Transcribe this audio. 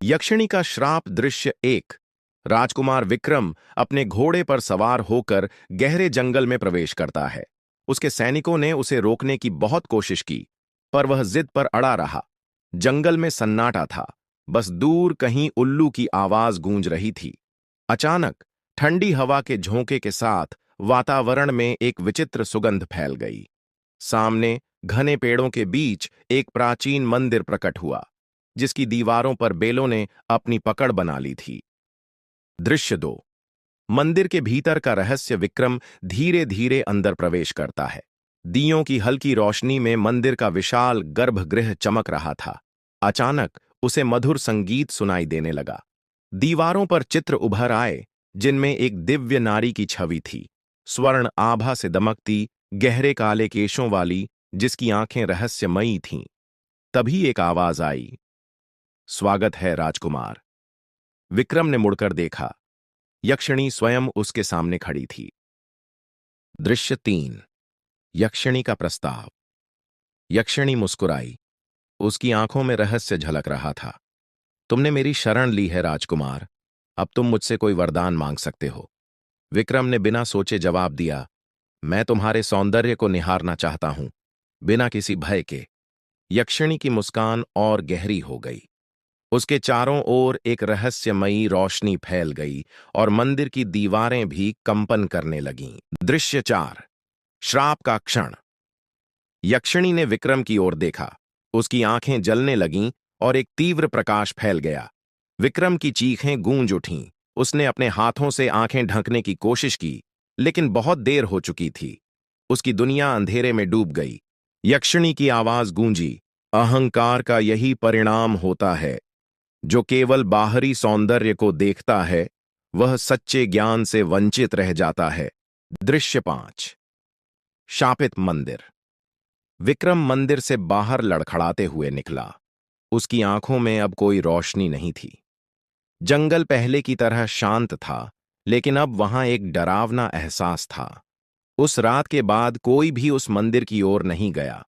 यक्षिणी का श्राप दृश्य एक। राजकुमार विक्रम अपने घोड़े पर सवार होकर गहरे जंगल में प्रवेश करता है। उसके सैनिकों ने उसे रोकने की बहुत कोशिश की, पर वह जिद पर अड़ा रहा। जंगल में सन्नाटा था, बस दूर कहीं उल्लू की आवाज गूंज रही थी। अचानक ठंडी हवा के झोंके के साथ वातावरण में एक विचित्र सुगंध फैल गई। सामने घने पेड़ों के बीच एक प्राचीन मंदिर प्रकट हुआ, जिसकी दीवारों पर बेलों ने अपनी पकड़ बना ली थी। दृश्य दो। मंदिर के भीतर का रहस्य विक्रम धीरे धीरे अंदर प्रवेश करता है। दियों की हल्की रोशनी में मंदिर का विशाल गर्भगृह चमक रहा था। अचानक उसे मधुर संगीत सुनाई देने लगा। दीवारों पर चित्र उभर आए, जिनमें एक दिव्य नारी की छवि थी, स्वर्ण आभा से दमकती, गहरे काले केशों वाली, जिसकी आंखें रहस्यमयी थीं। तभी एक आवाज आई, स्वागत है राजकुमार। विक्रम ने मुड़कर देखा। यक्षिणी स्वयं उसके सामने खड़ी थी। दृश्य तीन। यक्षिणी का प्रस्ताव। यक्षिणी मुस्कुराई। उसकी आंखों में रहस्य झलक रहा था। तुमने मेरी शरण ली है राजकुमार, अब तुम मुझसे कोई वरदान मांग सकते हो। विक्रम ने बिना सोचे जवाब दिया, मैं तुम्हारे सौंदर्य को निहारना चाहता हूं, बिना किसी भय के। यक्षिणी की मुस्कान और गहरी हो गई। उसके चारों ओर एक रहस्यमयी रोशनी फैल गई और मंदिर की दीवारें भी कंपन करने लगीं। दृश्य चार। श्राप का क्षण। यक्षिणी ने विक्रम की ओर देखा। उसकी आंखें जलने लगीं और एक तीव्र प्रकाश फैल गया। विक्रम की चीखें गूंज उठीं। उसने अपने हाथों से आंखें ढकने की कोशिश की, लेकिन बहुत देर हो चुकी थी। उसकी दुनिया अंधेरे में डूब गई। यक्षिणी की आवाज गूंजी, अहंकार का यही परिणाम होता है। जो केवल बाहरी सौंदर्य को देखता है, वह सच्चे ज्ञान से वंचित रह जाता है। दृश्य पांच। शापित मंदिर। विक्रम मंदिर से बाहर लड़खड़ाते हुए निकला। उसकी आंखों में अब कोई रोशनी नहीं थी। जंगल पहले की तरह शांत था, लेकिन अब वहां एक डरावना एहसास था। उस रात के बाद कोई भी उस मंदिर की ओर नहीं गया।